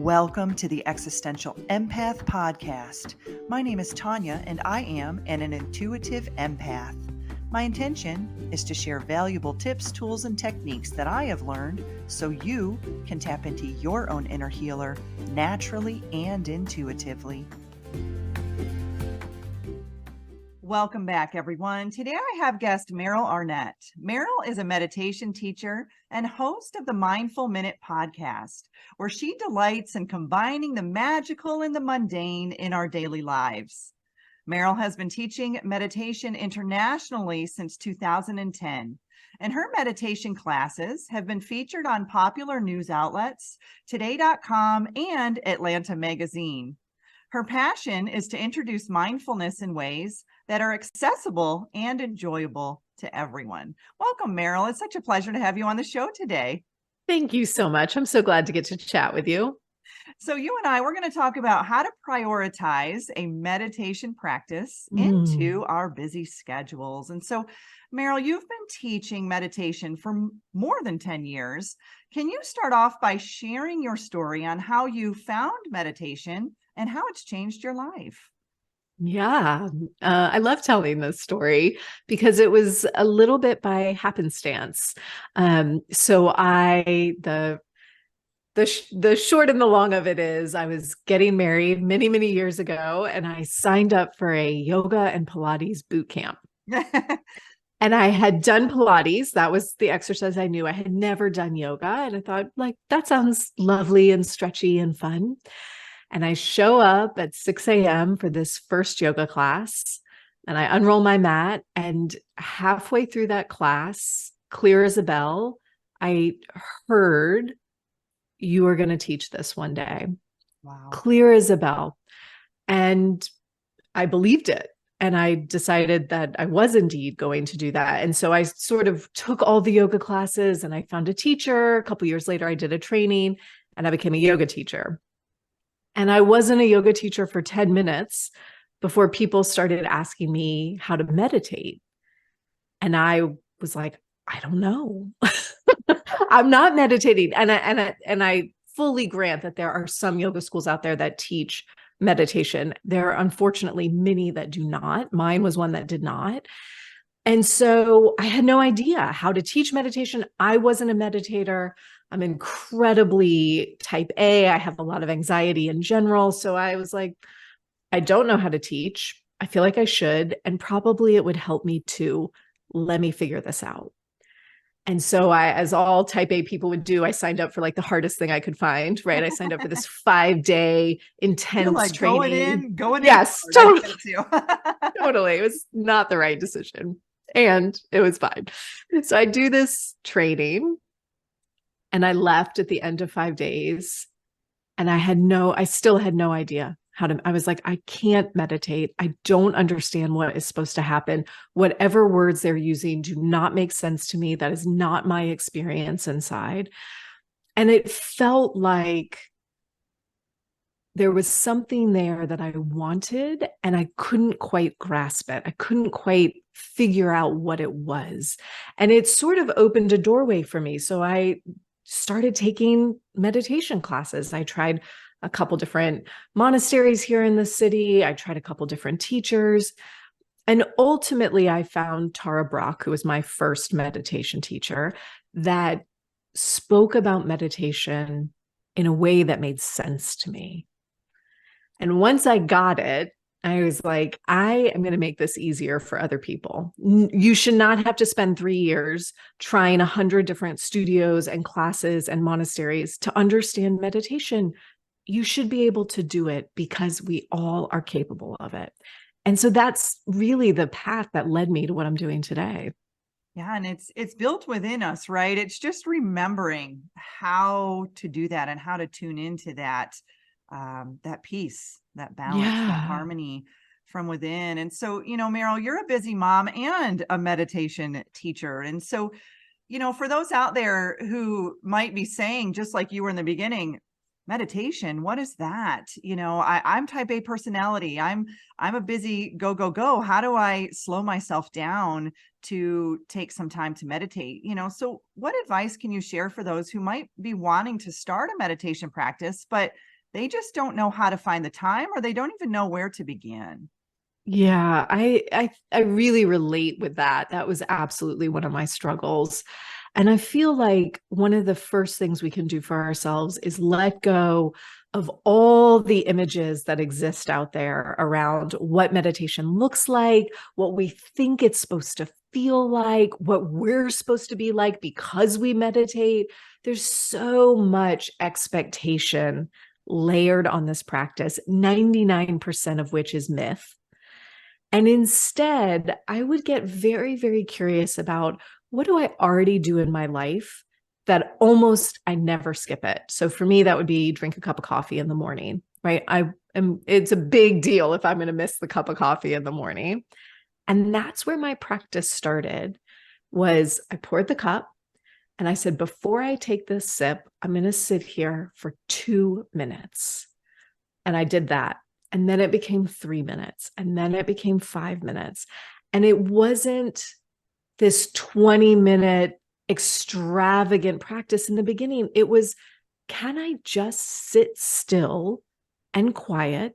Welcome to the Existential Empath Podcast. My name is Tanya, and I am an intuitive empath. My intention is to share valuable tips, tools, and techniques that I have learned so you can tap into your own inner healer naturally and intuitively. Welcome back, everyone. Today I have guest Meryl Arnett. Meryl is a meditation teacher and host of the Mindful Minute podcast, where she delights in combining the magical and the mundane in our daily lives. Meryl has been teaching meditation internationally since 2010, and her meditation classes have been featured on popular news outlets, Today.com, and Atlanta Magazine. Her passion is to introduce mindfulness in ways that are accessible and enjoyable to everyone. Welcome, Meryl. It's such a pleasure to have you on the show today. Thank you so much. I'm so glad to get to chat with you. So you and I, we're going to talk about how to prioritize a meditation practice into our busy schedules. And so, Meryl, you've been teaching meditation for more than 10 years. Can you start off by sharing your story on how you found meditation and how it's changed your life? Yeah, I love telling this story because it was a little bit by happenstance. The short and the long of it is I was getting married many, many years ago, and I signed up for a yoga and Pilates boot camp. And I had done Pilates. That was the exercise I knew. I had never done yoga. And I thought, that sounds lovely and stretchy and fun. And I show up at 6 a.m. for this first yoga class, and I unroll my mat. And halfway through that class, clear as a bell, I heard, "You are going to teach this one day." Wow. Clear as a bell. And I believed it. And I decided that I was indeed going to do that. And so I sort of took all the yoga classes, and I found a teacher. A couple years later, I did a training and I became a yoga teacher. And I wasn't a yoga teacher for 10 minutes before people started asking me how to meditate. And I was like, I don't know. I'm not meditating. And I fully grant that there are some yoga schools out there that teach meditation. There are unfortunately many that do not. Mine was one that did not. And so I had no idea how to teach meditation. I wasn't a meditator. I'm incredibly type A. I have a lot of anxiety in general. So I was like, I don't know how to teach. I feel like I should, and probably it would help me too. Let me figure this out. And so as all type A people would do, I signed up for the hardest thing I could find, right? I signed up for this 5-day intense training. Going in. Yes, totally. Totally. It was not the right decision. And it was fine. So I do this training, and I left at the end of 5 days, and I still had no idea I was like, I can't meditate. I don't understand what is supposed to happen. Whatever words they're using do not make sense to me. That is not my experience inside. And it felt like there was something there that I wanted, and I couldn't quite grasp it. I couldn't quite figure out what it was. And it sort of opened a doorway for me. So I started taking meditation classes. I tried a couple different monasteries here in the city. I tried a couple different teachers. And ultimately, I found Tara Brach, who was my first meditation teacher, that spoke about meditation in a way that made sense to me. And once I got it, I was like, I am going to make this easier for other people. You should not have to spend 3 years trying 100 different studios and classes and monasteries to understand meditation. You should be able to do it because we all are capable of it. And so that's really the path that led me to what I'm doing today. Yeah. And it's built within us, right? It's just remembering how to do that and how to tune into that peace, that balance, that harmony from within. And so, Meryl, you're a busy mom and a meditation teacher. And so, for those out there who might be saying, just like you were in the beginning, meditation, what is that? I'm type A personality. I'm a busy go. How do I slow myself down to take some time to meditate? So what advice can you share for those who might be wanting to start a meditation practice, but they just don't know how to find the time, or they don't even know where to begin. Yeah, I really relate with that. That was absolutely one of my struggles. And I feel like one of the first things we can do for ourselves is let go of all the images that exist out there around what meditation looks like, what we think it's supposed to feel like, what we're supposed to be like because we meditate. There's so much expectation layered on this practice, 99% of which is myth. And instead, I would get very, very curious about, what do I already do in my life that almost I never skip it? So for me, that would be drink a cup of coffee in the morning, right? It's a big deal if I'm going to miss the cup of coffee in the morning. And that's where my practice started. Was I poured the cup and I said, before I take this sip, I'm going to sit here for 2 minutes. And I did that. And then it became 3 minutes. And then it became 5 minutes. And it wasn't this 20-minute extravagant practice in the beginning. It was, can I just sit still and quiet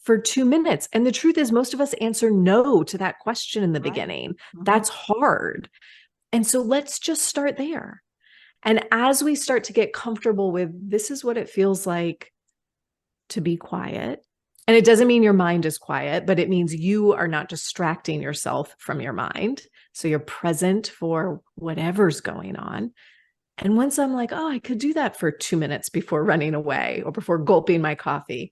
for 2 minutes? And the truth is, most of us answer no to that question in the beginning. That's hard. And so let's just start there. And as we start to get comfortable with, this is what it feels like to be quiet. And it doesn't mean your mind is quiet, but it means you are not distracting yourself from your mind. So you're present for whatever's going on. And once I'm like, oh, I could do that for 2 minutes before running away or before gulping my coffee,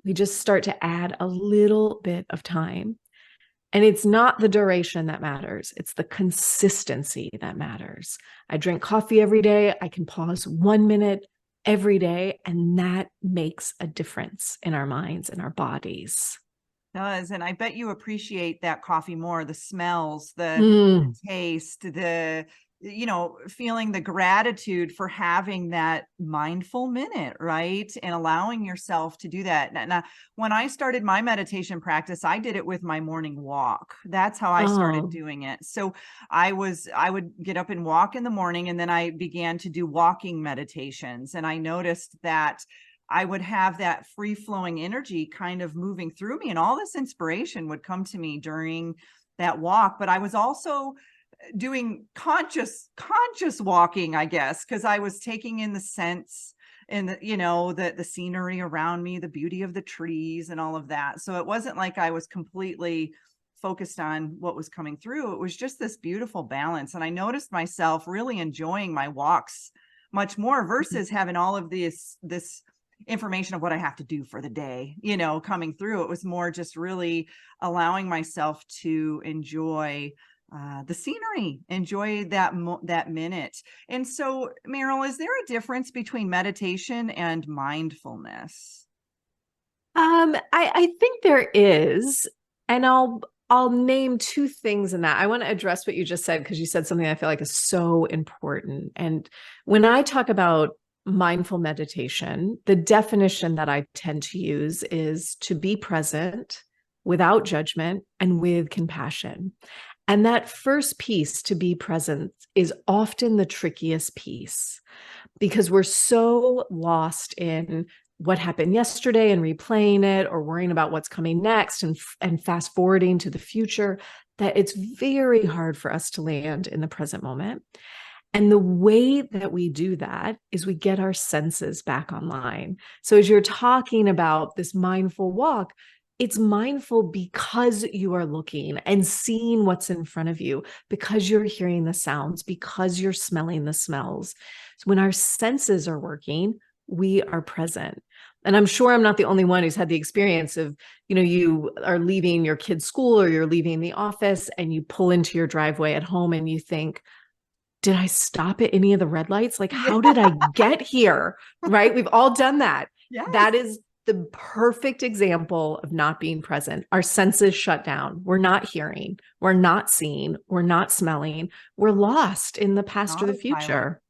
we just start to add a little bit of time. And it's not the duration that matters. It's the consistency that matters. I drink coffee every day. I can pause 1 minute every day. And that makes a difference in our minds and our bodies. Does. And I bet you appreciate that coffee more, the smells, the taste, feeling the gratitude for having that mindful minute, right? And allowing yourself to do that. Now, when I started my meditation practice, I did it with my morning walk. That's how I started doing it. So I would get up and walk in the morning, and then I began to do walking meditations. And I noticed that I would have that free flowing energy kind of moving through me, and all this inspiration would come to me during that walk. But I was also doing conscious walking, I guess, because I was taking in the scents and the scenery around me, the beauty of the trees and all of that. So it wasn't like I was completely focused on what was coming through. It was just this beautiful balance. And I noticed myself really enjoying my walks much more versus having all of this information of what I have to do for the day, coming through. It was more just really allowing myself to enjoy the scenery, enjoy that minute. And so, Meryl, is there a difference between meditation and mindfulness? I think there is, and I'll name two things in that. I want to address what you just said, because you said something I feel like is so important. And when I talk about mindful meditation, the definition that I tend to use is to be present without judgment and with compassion. And that first piece, to be present, is often the trickiest piece, because we're so lost in what happened yesterday and replaying it, or worrying about what's coming next and fast forwarding to the future, that it's very hard for us to land in the present moment. And the way that we do that is we get our senses back online. So as you're talking about this mindful walk, it's mindful because you are looking and seeing what's in front of you, because you're hearing the sounds, because you're smelling the smells. So when our senses are working, we are present. And I'm sure I'm not the only one who's had the experience of, you are leaving your kid's school or you're leaving the office and you pull into your driveway at home and you think, did I stop at any of the red lights? Like, how did I get here? Right? We've all done that. Yes. That is the perfect example of not being present. Our senses shut down. We're not hearing. We're not seeing. We're not smelling. We're lost in the past or the future.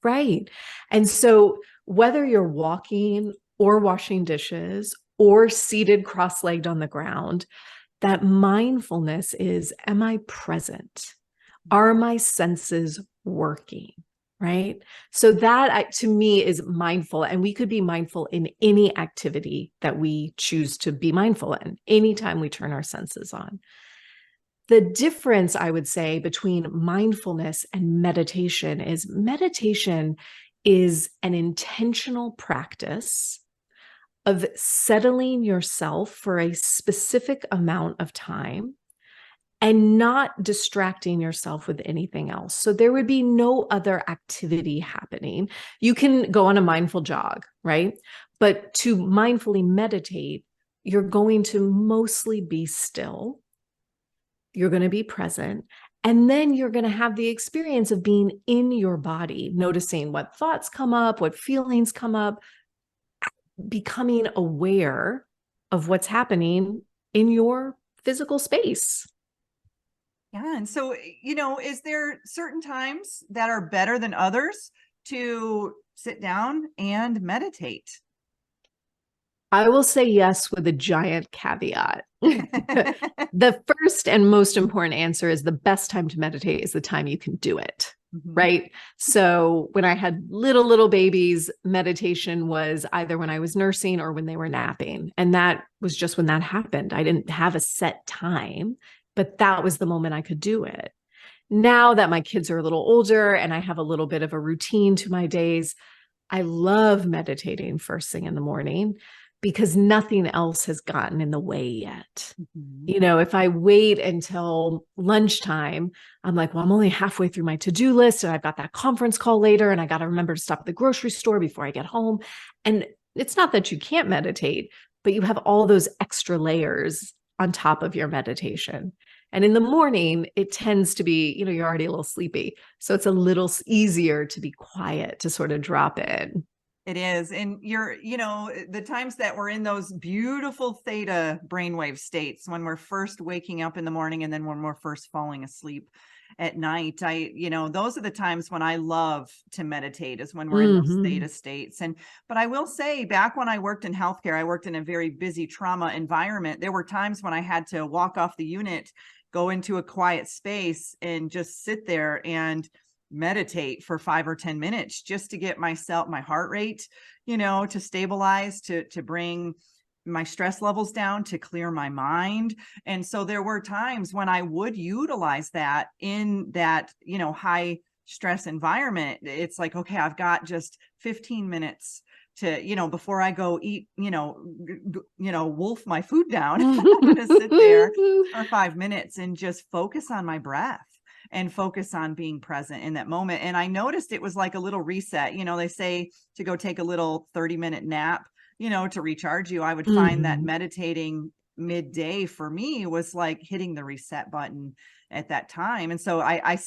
Right. And so whether you're walking or washing dishes or seated cross-legged on the ground, that mindfulness is, am I present? Are my senses working? right? So that to me is mindful, and we could be mindful in any activity that we choose to be mindful in, anytime we turn our senses on. The difference, I would say, between mindfulness and meditation is an intentional practice of settling yourself for a specific amount of time and not distracting yourself with anything else. So there would be no other activity happening. You can go on a mindful jog, right? But to mindfully meditate, you're going to mostly be still. You're going to be present. And then you're going to have the experience of being in your body, noticing what thoughts come up, what feelings come up, becoming aware of what's happening in your physical space. Yeah. And so, is there certain times that are better than others to sit down and meditate? I will say yes with a giant caveat. The first and most important answer is the best time to meditate is the time you can do it. Mm-hmm. Right. So when I had little babies, meditation was either when I was nursing or when they were napping. And that was just when that happened. I didn't have a set time, but that was the moment I could do it. Now that my kids are a little older and I have a little bit of a routine to my days, I love meditating first thing in the morning because nothing else has gotten in the way yet. Mm-hmm. If I wait until lunchtime, I'm like, well, I'm only halfway through my to-do list and I've got that conference call later and I got to remember to stop at the grocery store before I get home. And it's not that you can't meditate, but you have all those extra layers on top of your meditation. And in the morning, it tends to be, you're already a little sleepy. So it's a little easier to be quiet, to sort of drop in. It is. And the times that we're in those beautiful theta brainwave states when we're first waking up in the morning and then when we're first falling asleep at night, those are the times when I love to meditate, is when we're in those theta states. But I will say, back when I worked in healthcare, I worked in a very busy trauma environment. There were times when I had to walk off the unit, go into a quiet space and just sit there and meditate for 5 or 10 minutes just to get my heart rate, to stabilize, to bring my stress levels down, to clear my mind. And so there were times when I would utilize that in that, high stress environment. It's like, okay, I've got just 15 minutes to, before I go eat, wolf my food down, I'm going to sit there for 5 minutes and just focus on my breath and focus on being present in that moment. And I noticed it was like a little reset. They say to go take a little 30-minute nap, to recharge you. I would find that meditating midday for me was like hitting the reset button at that time. And so I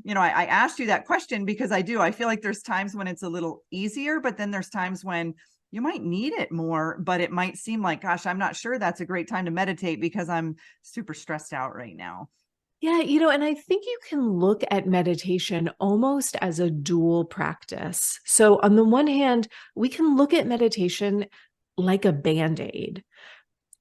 asked you that question because I feel like there's times when it's a little easier, but then there's times when you might need it more, but it might seem like, gosh, I'm not sure that's a great time to meditate because I'm super stressed out right now. Yeah, and I think you can look at meditation almost as a dual practice. So on the one hand, we can look at meditation like a Band-Aid.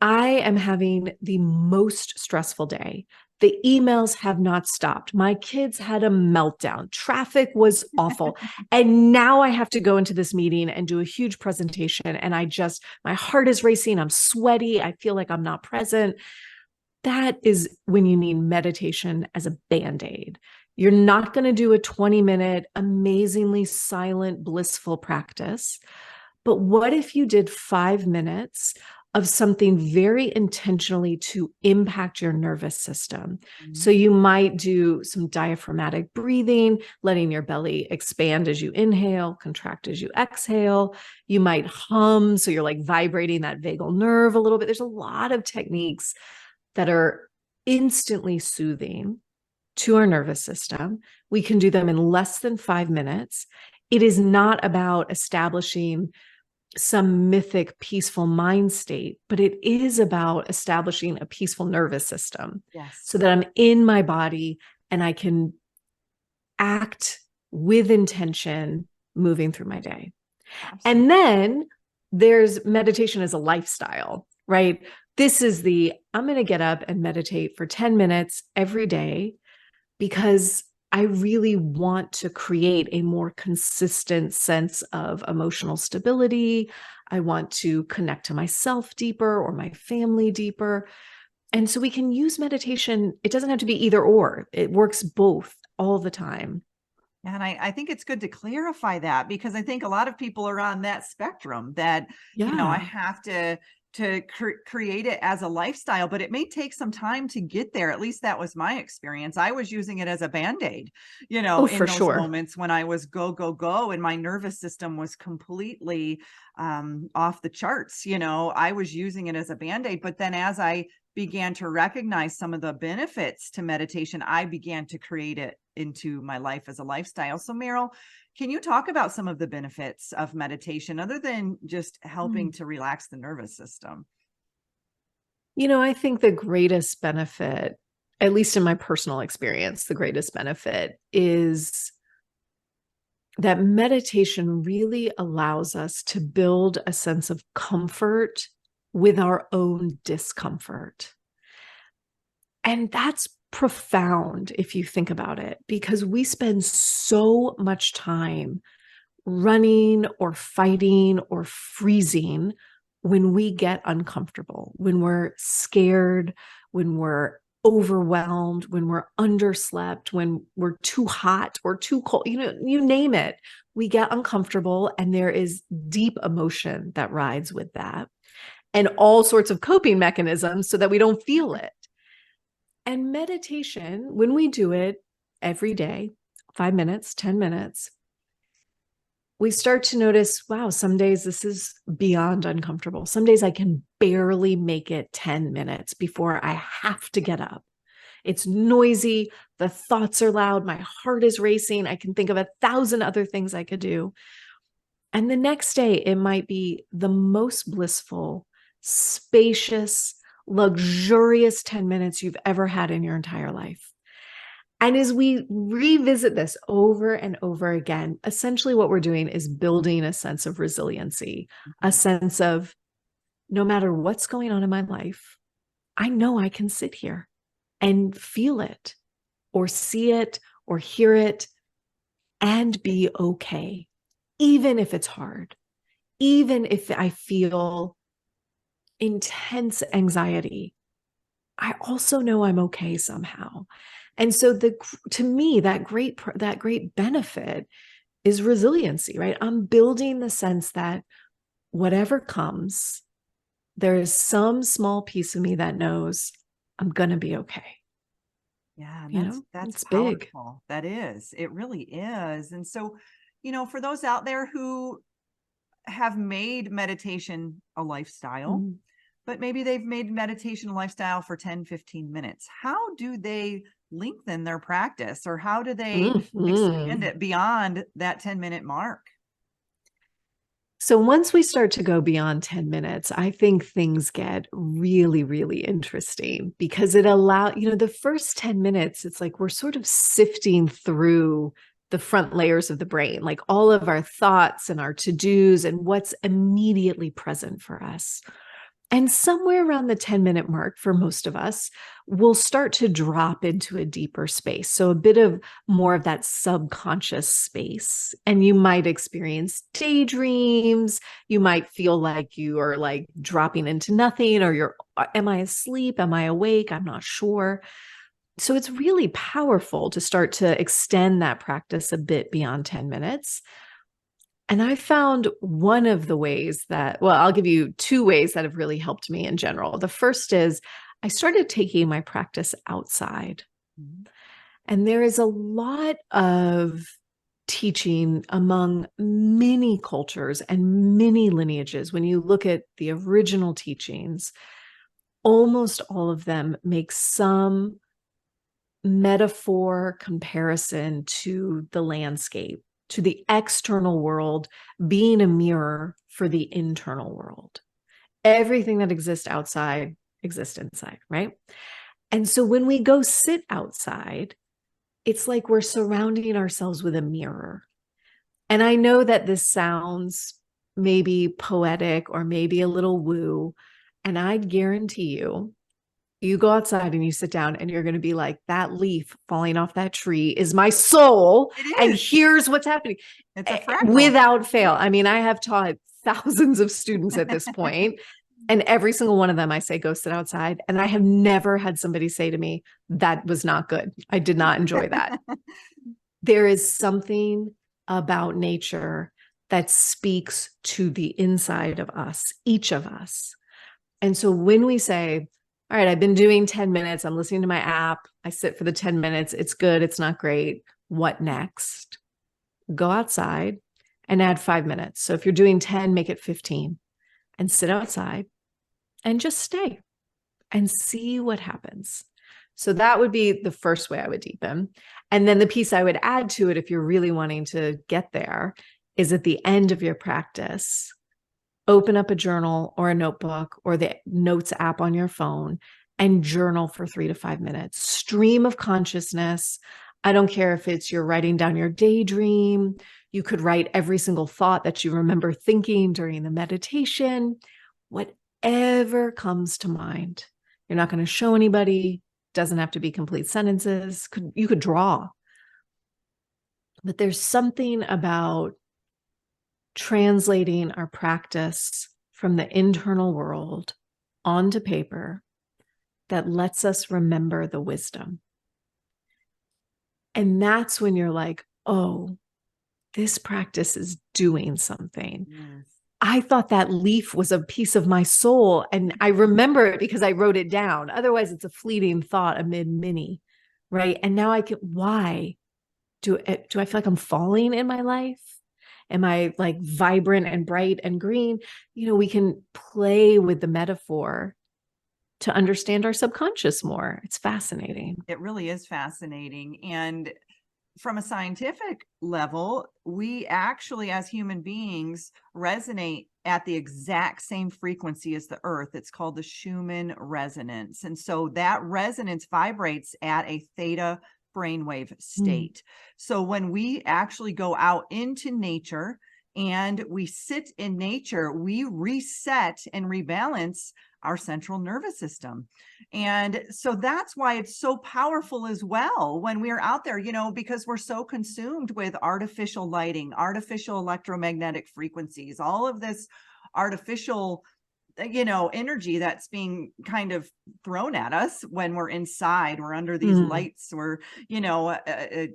I am having the most stressful day. The emails have not stopped. My kids had a meltdown. Traffic was awful. And now I have to go into this meeting and do a huge presentation. And my heart is racing. I'm sweaty. I feel like I'm not present. That is when you need meditation as a Band-Aid. You're not going to do a 20-minute, amazingly silent, blissful practice. But what if you did 5 minutes of something very intentionally to impact your nervous system? Mm-hmm. So you might do some diaphragmatic breathing, letting your belly expand as you inhale, contract as you exhale. You might hum, so you're like vibrating that vagal nerve a little bit. There's a lot of techniques that are instantly soothing to our nervous system. We can do them in less than 5 minutes. It is not about establishing some mythic peaceful mind state, but it is about establishing a peaceful nervous system. Yes. So that I'm in my body and I can act with intention moving through my day. Absolutely. And then there's meditation as a lifestyle, right? This is I'm going to get up and meditate for 10 minutes every day because I really want to create a more consistent sense of emotional stability. I want to connect to myself deeper or my family deeper. And so we can use meditation. It doesn't have to be either or, it works both all the time. And I think it's good to clarify that, because I think a lot of people are on that spectrum that, I Yeah. have to create it as a lifestyle, but it may take some time to get there. At least that was my experience. I was using it as a Band-Aid, Oh, in for those sure. moments when I was go, go, go, and my nervous system was completely off the charts. I was using it as a Band-Aid, but then as I began to recognize some of the benefits to meditation, I began to create it into my life as a lifestyle. So Meryl, can you talk about some of the benefits of meditation other than just helping to relax the nervous system? I think the greatest benefit, at least in my personal experience, the greatest benefit is that meditation really allows us to build a sense of comfort with our own discomfort. And that's profound if you think about it, because we spend so much time running or fighting or freezing when we get uncomfortable, when we're scared, when we're overwhelmed, when we're underslept, when we're too hot or too cold, you name it. We get uncomfortable, and there is deep emotion that rides with that, and all sorts of coping mechanisms so that we don't feel it. And meditation, when we do it every day, 5 minutes, 10 minutes, we start to notice, wow, some days this is beyond uncomfortable. Some days I can barely make it 10 minutes before I have to get up. It's noisy. The thoughts are loud. My heart is racing. I can think of 1,000 other things I could do. And the next day, it might be the most blissful, spacious, luxurious 10 minutes you've ever had in your entire life. And as we revisit this over and over again, essentially what we're doing is building a sense of resiliency, a sense of no matter what's going on in my life, I know I can sit here and feel it or see it or hear it and be okay, even if it's hard, even if I feel intense anxiety. I also know I'm okay somehow. And so to me, that great benefit is resiliency, right? I'm building the sense that whatever comes, there is some small piece of me that knows I'm going to be okay. Yeah, and that's It's big. powerful. That is. It really is. And so, for those out there who have made meditation a lifestyle, Mm. but maybe they've made meditation a lifestyle for 10, 15 minutes. How do they lengthen their practice, or how do they expand Mm-hmm. it beyond that 10-minute mark? So once we start to go beyond 10 minutes, I think things get really, really interesting, because it the first 10 minutes, it's like we're sort of sifting through the front layers of the brain, like all of our thoughts and our to-dos and what's immediately present for us. And somewhere around the 10-minute mark for most of us, we'll start to drop into a deeper space. So a bit of more of that subconscious space. And you might experience daydreams. You might feel like you are like dropping into nothing, or am I asleep? Am I awake? I'm not sure. So it's really powerful to start to extend that practice a bit beyond 10 minutes. And I found one of the ways I'll give you two ways that have really helped me in general. The first is I started taking my practice outside. Mhm. And there is a lot of teaching among many cultures and many lineages. When you look at the original teachings, almost all of them make some metaphor comparison to the landscape, to the external world being a mirror for the internal world. Everything that exists outside exists inside, right? And so when we go sit outside, it's like we're surrounding ourselves with a mirror. And I know that this sounds maybe poetic or maybe a little woo, and I guarantee you You go outside and you sit down and you're going to be like, that leaf falling off that tree is my soul. It And is. here's what's happening. It's a fractal. Without fail. I mean, I have taught thousands of students at this point, and every single one of them, I say, go sit outside. And I have never had somebody say to me, that was not good. I did not enjoy that. There is something about nature that speaks to the inside of us, each of us. And so when we say, all right, I've been doing 10 minutes, I'm listening to my app, I sit for the 10 minutes, it's good, it's not great, what next? Go outside and add 5 minutes. So if you're doing 10, make it 15 and sit outside and just stay and see what happens. So that would be the first way I would deepen. And then the piece I would add to it, if you're really wanting to get there, is at the end of your practice, open up a journal or a notebook or the notes app on your phone and journal for 3 to 5 minutes. Stream of consciousness. I don't care if it's you're writing down your daydream. You could write every single thought that you remember thinking during the meditation, whatever comes to mind. You're not going to show anybody. Doesn't have to be complete sentences. You could draw. But there's something about translating our practice from the internal world onto paper that lets us remember the wisdom. And that's when you're like, oh, this practice is doing something. Yes. I thought that leaf was a piece of my soul, and I remember it because I wrote it down. Otherwise, it's a fleeting thought amid many, right? And now I can, why? Do I feel like I'm falling in my life? Am I like vibrant and bright and green? You know, we can play with the metaphor to understand our subconscious more. It's fascinating. It really is fascinating. And from a scientific level, we actually, as human beings, resonate at the exact same frequency as the earth. It's called the Schumann resonance. And so that resonance vibrates at a theta brainwave state. So when we actually go out into nature and we sit in nature, we reset and rebalance our central nervous system. And so that's why it's so powerful as well when we're out there, you know, because we're so consumed with artificial lighting, artificial electromagnetic frequencies, all of this artificial, you know, energy that's being kind of thrown at us when we're inside, we're under these lights, we're, you know,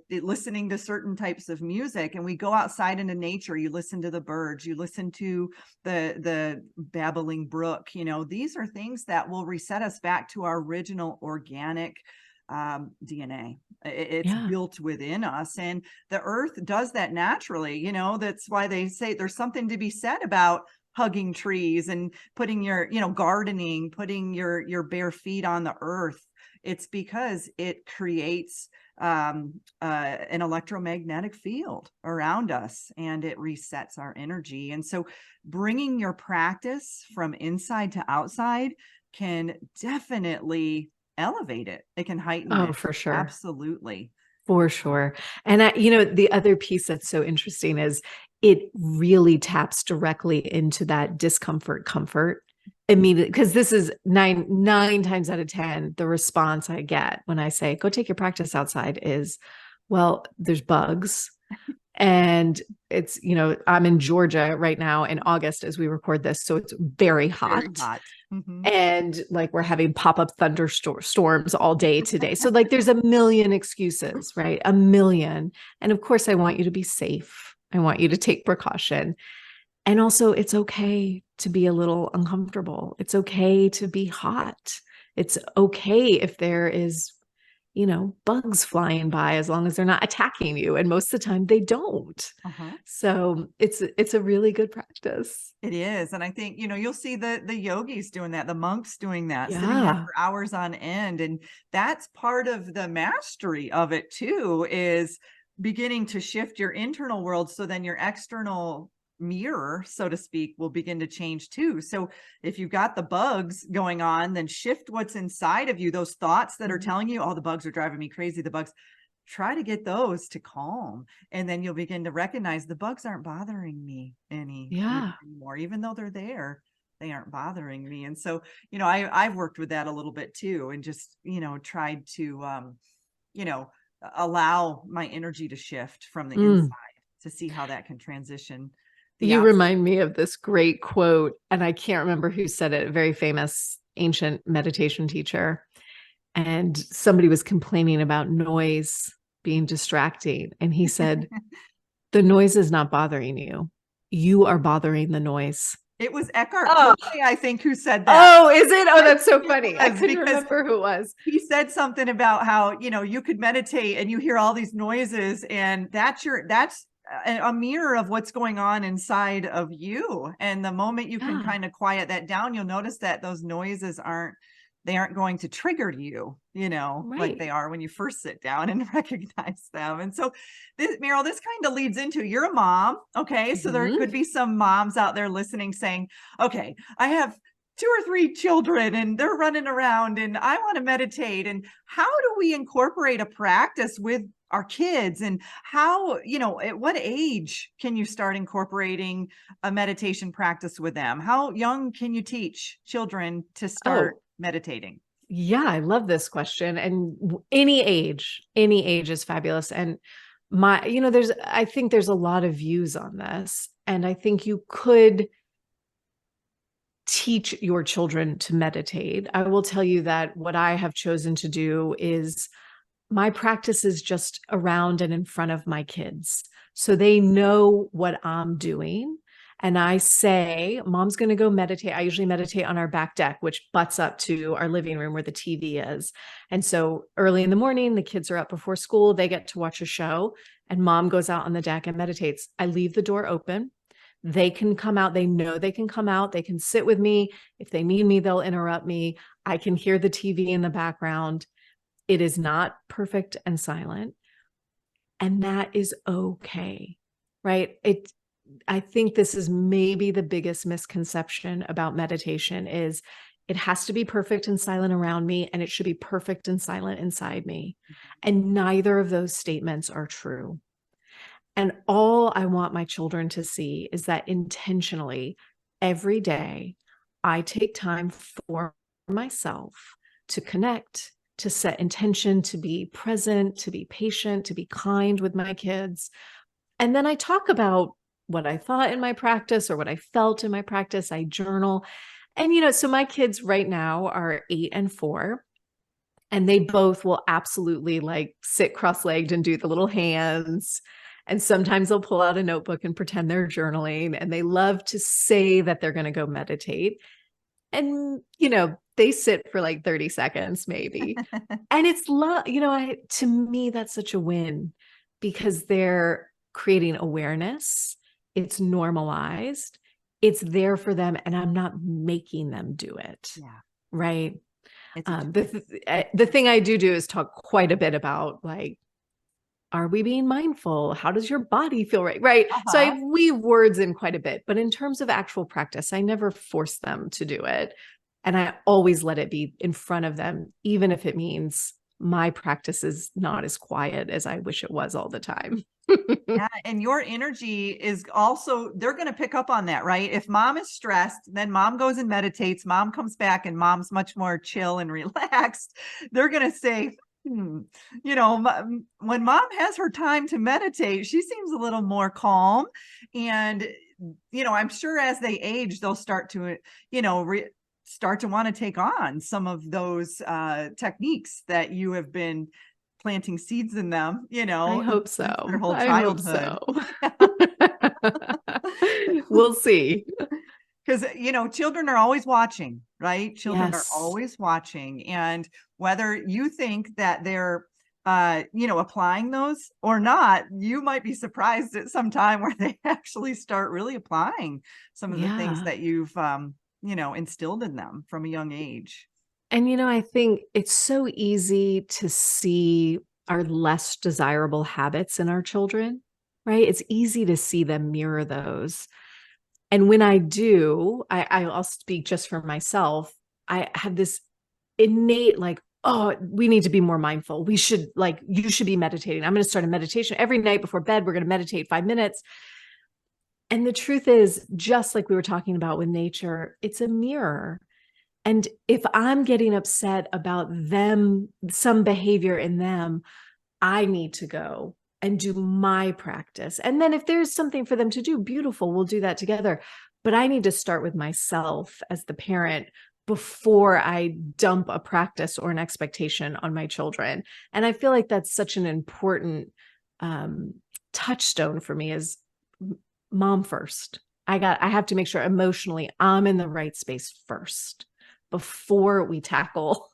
listening to certain types of music, and we go outside into nature, you listen to the birds, you listen to the babbling brook, you know, these are things that will reset us back to our original organic DNA. It's built within us, and the earth does that naturally. You know, that's why they say there's something to be said about hugging trees and putting your, you know, gardening, putting your bare feet on the earth. It's because it creates an electromagnetic field around us, and it resets our energy. And so bringing your practice from inside to outside can definitely elevate it. It can heighten it. Oh, for sure. Absolutely. For sure. And you know, the other piece that's so interesting is it really taps directly into that discomfort, comfort immediately. Because this is nine times out of 10, the response I get when I say, go take your practice outside is, well, there's bugs. And it's, you know, I'm in Georgia right now in August as we record this. So it's very hot. Very hot. And like we're having pop-up thunderstorms all day today. So like there's a million excuses, right? A million. And of course, I want you to be safe. I want you to take precaution. And also, it's okay to be a little uncomfortable. It's okay to be hot. It's okay if there is, you know, bugs flying by, as long as they're not attacking you. And most of the time they don't. So it's a really good practice. It is. And I think, you know, you'll see the yogis doing that, the monks doing that, sitting there for hours on end. And that's part of the mastery of it too, is beginning to shift your internal world. So then your external mirror, so to speak, will begin to change too. So if you've got the bugs going on, then shift what's inside of you, those thoughts that are telling you, oh, the bugs are driving me crazy, the bugs, try to get those to calm. And then you'll begin to recognize the bugs aren't bothering me anymore, even though they're there. they aren't bothering me. And so, I've worked with that a little bit too, and just, tried to, you know, allow my energy to shift from the inside to see how that can transition the You outside. remind me of this great quote, and I can't remember who said it, a very famous ancient meditation teacher. And somebody was complaining about noise being distracting. And he said, the noise is not bothering you. You are bothering the noise. It was Eckhart Tolle, I think, who said that. Oh, is it? Oh, that's so funny. I couldn't remember who it was. He said something about how, you could meditate and you hear all these noises, and that's a mirror of what's going on inside of you. And the moment you can kind of quiet that down, you'll notice that those noises aren't going to trigger you, like they are when you first sit down and recognize them. And so Meryl, this kind of leads into, you're a mom. Okay. So there could be some moms out there listening saying, okay, I have 2 or 3 children and they're running around and I want to meditate. And how do we incorporate a practice with our kids? And how, at what age can you start incorporating a meditation practice with them? How young can you teach children to start meditating? Yeah, I love this question. And any age is fabulous. And I think there's a lot of views on this. And I think you could teach your children to meditate. I will tell you that what I have chosen to do is my practice is just around and in front of my kids. So they know what I'm doing. And I say, Mom's going to go meditate. I usually meditate on our back deck, which butts up to our living room where the TV is. And so early in the morning, the kids are up before school. They get to watch a show and Mom goes out on the deck and meditates. I leave the door open. They can come out. They know they can come out. They can sit with me. If they need me, they'll interrupt me. I can hear the TV in the background. It is not perfect and silent. And that is okay, right? I think this is maybe the biggest misconception about meditation is it has to be perfect and silent around me, and it should be perfect and silent inside me. And neither of those statements are true. And all I want my children to see is that intentionally, every day, I take time for myself to connect, to set intention, to be present, to be patient, to be kind with my kids. And then I talk about what I thought in my practice or what I felt in my practice. I journal. And, so my kids right now are 8 and 4, and they both will absolutely sit cross-legged and do the little hands. And sometimes they'll pull out a notebook and pretend they're journaling, and they love to say that they're going to go meditate. And, they sit for 30 seconds maybe. And it's to me, that's such a win because they're creating awareness. It's normalized. It's there for them. And I'm not making them do it. Yeah. Right. The thing I do is talk quite a bit about are we being mindful? How does your body feel? Right. So I weave words in quite a bit, but in terms of actual practice, I never force them to do it. And I always let it be in front of them, even if it means my practice is not as quiet as I wish it was all the time. Yeah, and your energy is also, they're going to pick up on that, right? If mom is stressed, then mom goes and meditates, mom comes back and mom's much more chill and relaxed. They're going to say, when mom has her time to meditate, she seems a little more calm. And, I'm sure as they age, they'll start to, start to want to take on some of those techniques that you have been planting seeds in them, I hope so. Their whole childhood. We'll see. Because, children are always watching, right? Children Yes. are always watching. And whether you think that they're, applying those or not, you might be surprised at some time where they actually start really applying some of the things that you've, instilled in them from a young age. And, I think it's so easy to see our less desirable habits in our children, right? It's easy to see them mirror those. And when I do, I'll speak just for myself. I have this innate, we need to be more mindful. You should be meditating. I'm going to start a meditation every night before bed. We're going to meditate 5 minutes. And the truth is, just like we were talking about with nature, it's a mirror. And if I'm getting upset about them, some behavior in them, I need to go and do my practice. And then if there's something for them to do, beautiful, we'll do that together. But I need to start with myself as the parent before I dump a practice or an expectation on my children. And I feel like that's such an important touchstone for me is mom first. I have to make sure emotionally I'm in the right space first before we tackle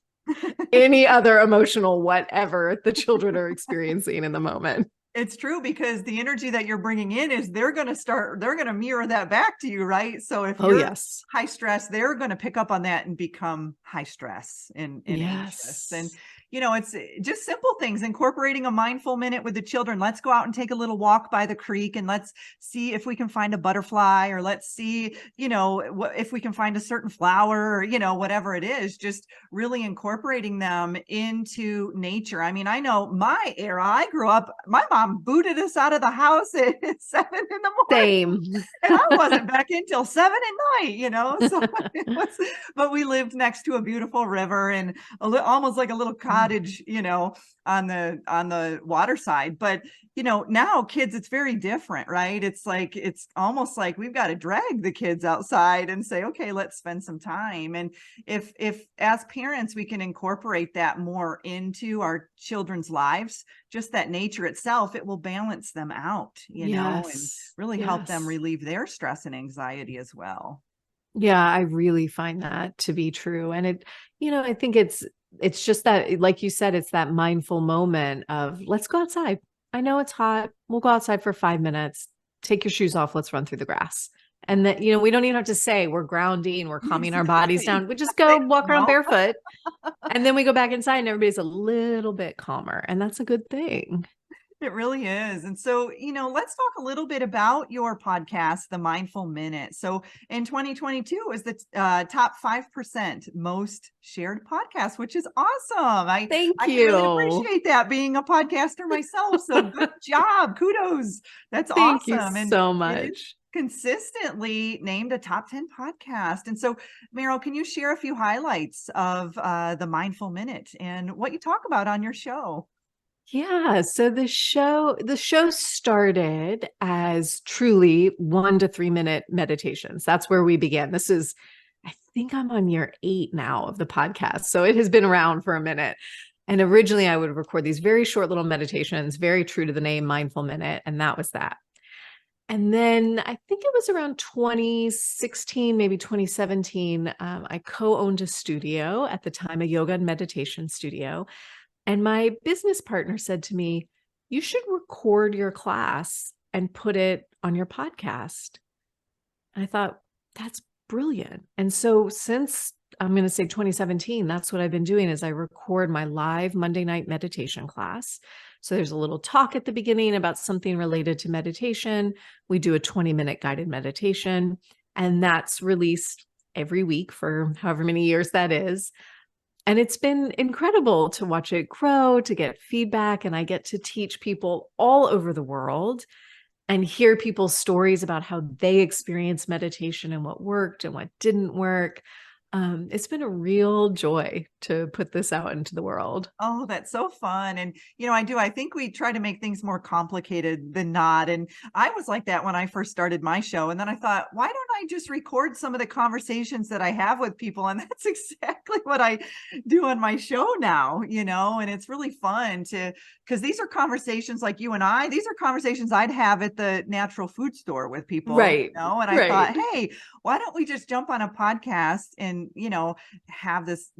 any other emotional whatever the children are experiencing in the moment. It's true, because the energy that you're bringing in is they're going to mirror that back to you, right? So if you're high stress, they're going to pick up on that and become high stress and anxious. And, it's just simple things, incorporating a mindful minute with the children. Let's go out and take a little walk by the creek and let's see if we can find a butterfly, or let's see, if we can find a certain flower, or, whatever it is, just really incorporating them into nature. I mean, I know my era, I grew up, my mom booted us out of the house at 7 in the morning. Same. And I wasn't back in till 7 at night, so but we lived next to a beautiful river and almost like a little cottage, on the water side. But, now kids, it's very different, right? It's almost like we've got to drag the kids outside and say, okay, let's spend some time. And if as parents, we can incorporate that more into our children's lives, just that nature itself, it will balance them out, and really help them relieve their stress and anxiety as well. Yeah, I really find that to be true. And I think it's just that, like you said, it's that mindful moment of let's go outside. I know it's hot. We'll go outside for 5 minutes. Take your shoes off. Let's run through the grass. And that, we don't even have to say we're grounding, we're calming our bodies down. We just go walk around barefoot. And then we go back inside and everybody's a little bit calmer. And that's a good thing. It really is. And so, let's talk a little bit about your podcast, The Mindful Minute. So in 2022 is the top 5% most shared podcast, which is awesome. Thank I you. really appreciate that, being a podcaster myself. So good job. Kudos. That's Thank awesome. You so much. Consistently named a top 10 podcast. And so, Meryl, can you share a few highlights of The Mindful Minute and what you talk about on your show? Yeah. So the show started as truly 1 to 3 minute meditations. That's where we began. I think I'm on year 8 now of the podcast. So it has been around for a minute. And originally I would record these very short little meditations, very true to the name, Mindful Minute. And that was that. And then I think it was around 2016, maybe 2017, I co-owned a studio at the time, a yoga and meditation studio. And my business partner said to me, you should record your class and put it on your podcast. And I thought, that's brilliant. And so since I'm going to say 2017, that's what I've been doing is I record my live Monday night meditation class. So there's a little talk at the beginning about something related to meditation. We do a 20-minute guided meditation, and that's released every week for however many years that is. And it's been incredible to watch it grow, to get feedback, and I get to teach people all over the world and hear people's stories about how they experienced meditation and what worked and what didn't work. It's been a real joy to put this out into the world. Oh, that's so fun. And, I think we try to make things more complicated than not. And I was like that when I first started my show. And then I thought, why don't I just record some of the conversations that I have with people? And that's exactly what I do on my show now, and it's really fun because these are conversations like you and I, these are conversations I'd have at the natural food store with people, right? And I thought, hey, why don't we just jump on a podcast and, have this,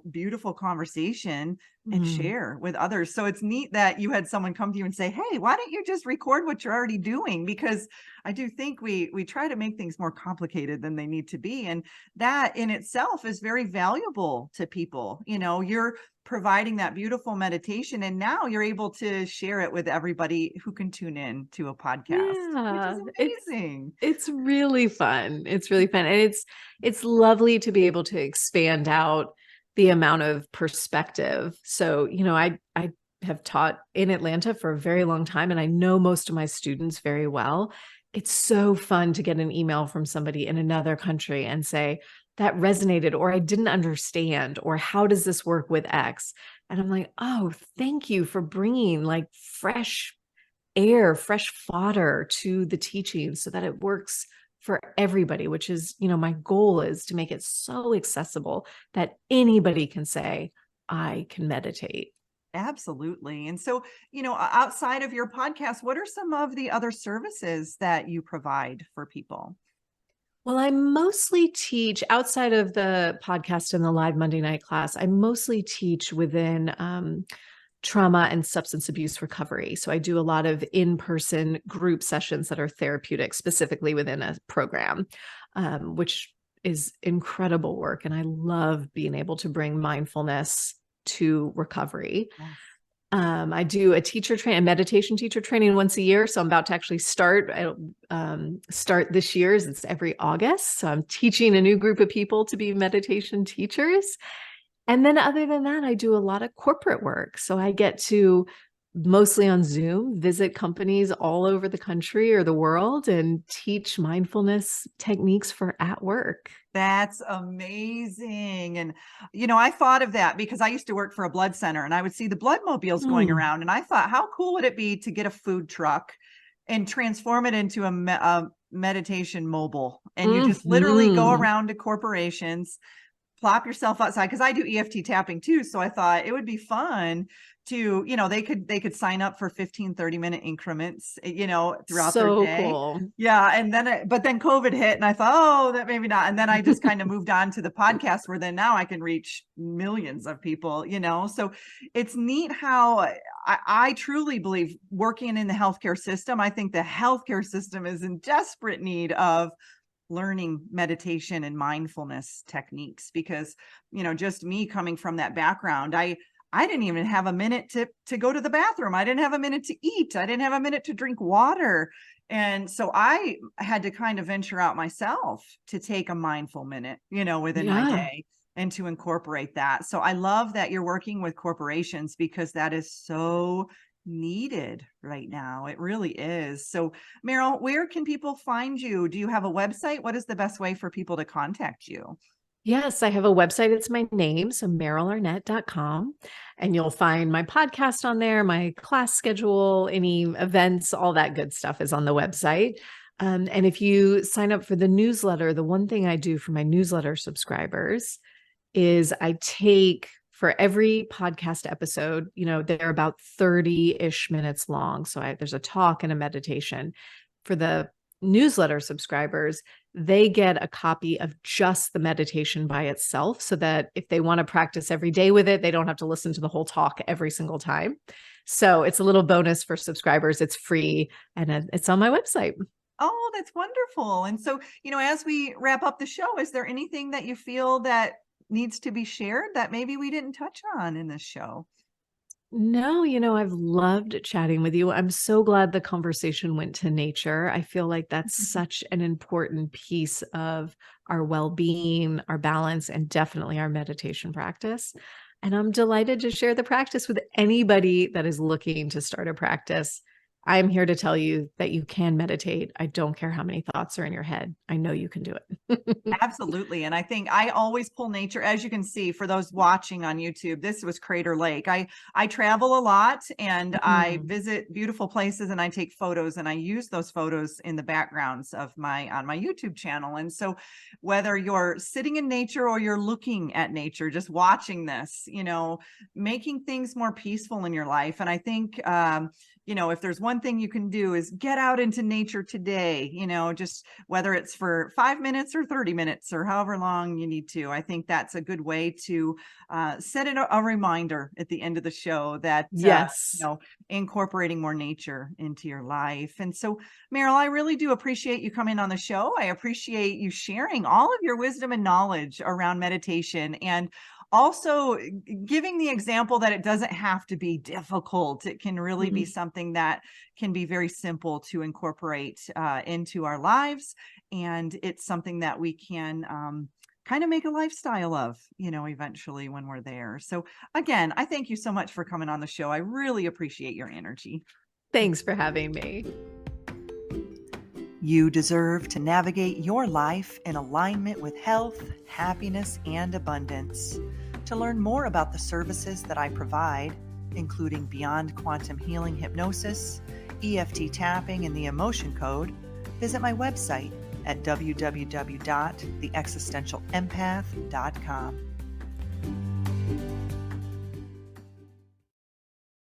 beautiful conversation and share with others. So it's neat that you had someone come to you and say, hey, why don't you just record what you're already doing? Because I do think we try to make things more complicated than they need to be. And that in itself is very valuable to people. You're providing that beautiful meditation, and now you're able to share it with everybody who can tune in to a podcast, which is amazing. It's really fun. It's really fun. And it's lovely to be able to expand out the amount of perspective. So, I have taught in Atlanta for a very long time, and I know most of my students very well. it's so fun to get an email from somebody in another country and say, that resonated, or I didn't understand, or how does this work with X? And I'm like, oh, thank you for bringing like fresh air, fresh fodder to the teaching so that it works for everybody, which is, my goal is to make it so accessible that anybody can say, I can meditate. Absolutely. And so, outside of your podcast, what are some of the other services that you provide for people? Well, I mostly teach outside of the podcast and the live Monday night class. I mostly teach within trauma and substance abuse recovery. So I do a lot of in-person group sessions that are therapeutic, specifically within a program, which is incredible work. And I love being able to bring mindfulness to recovery. Yes. I do a meditation teacher training once a year. So I'm about to actually start this year's. It's every August. So I'm teaching a new group of people to be meditation teachers. And then other than that, I do a lot of corporate work. So I get to mostly on Zoom, visit companies all over the country or the world and teach mindfulness techniques for at work. That's amazing. And, I thought of that because I used to work for a blood center and I would see the blood mobiles going around. And I thought, how cool would it be to get a food truck and transform it into a meditation mobile? And you just literally go around to corporations, plop yourself outside, because I do EFT tapping too. So I thought it would be fun to, they could sign up for 15-30 minute increments, throughout their day. Cool. Yeah. And then, but then COVID hit and I thought, oh, that maybe not. And then I just kind of moved on to the podcast where then now I can reach millions of people, so it's neat how I truly believe working in the healthcare system, I think the healthcare system is in desperate need of learning meditation and mindfulness techniques because, just me coming from that background, I didn't even have a minute to go to the bathroom. I didn't have a minute to eat. I didn't have a minute to drink water. And so I had to kind of venture out myself to take a mindful minute, within my day and to incorporate that. So I love that you're working with corporations because that is so needed right now. It really is. So Meryl, where can people find you? Do you have a website? What is the best way for people to contact you? Yes, I have a website. It's my name, so merylarnett.com. And you'll find my podcast on there, my class schedule, any events, all that good stuff is on the website. And if you sign up for the newsletter, the one thing I do for my newsletter subscribers is I take for every podcast episode, they're about 30-ish minutes long. So there's a talk and a meditation. For the newsletter subscribers, they get a copy of just the meditation by itself so that if they want to practice every day with it, they don't have to listen to the whole talk every single time. So it's a little bonus for subscribers. It's free and it's on my website. Oh, that's wonderful. And so, as we wrap up the show, is there anything that you feel that needs to be shared that maybe we didn't touch on in this show? No, I've loved chatting with you. I'm so glad the conversation went to nature. I feel like that's such an important piece of our well-being, our balance, and definitely our meditation practice. And I'm delighted to share the practice with anybody that is looking to start a practice. I'm here to tell you that you can meditate. I don't care how many thoughts are in your head. I know you can do it. Absolutely. And I think I always pull nature, as you can see, for those watching on YouTube, this was Crater Lake. I travel a lot and I visit beautiful places and I take photos and I use those photos in the backgrounds of on my YouTube channel. And so whether you're sitting in nature or you're looking at nature, just watching this, making things more peaceful in your life. And I think, if there's one thing you can do is get out into nature today, just whether it's for 5 minutes or 30 minutes or however long you need to. I think that's a good way to set it a reminder at the end of the show that, yes, incorporating more nature into your life. And so, Meryl, I really do appreciate you coming on the show. I appreciate you sharing all of your wisdom and knowledge around meditation and also giving the example that it doesn't have to be difficult. It can really be something that can be very simple to incorporate into our lives. And it's something that we can kind of make a lifestyle of, eventually when we're there. So again, I thank you so much for coming on the show. I really appreciate your energy. Thanks for having me. You deserve to navigate your life in alignment with health, happiness, and abundance. To learn more about the services that I provide, including Beyond Quantum Healing Hypnosis, EFT tapping, and the Emotion Code, visit my website at www.theexistentialempath.com.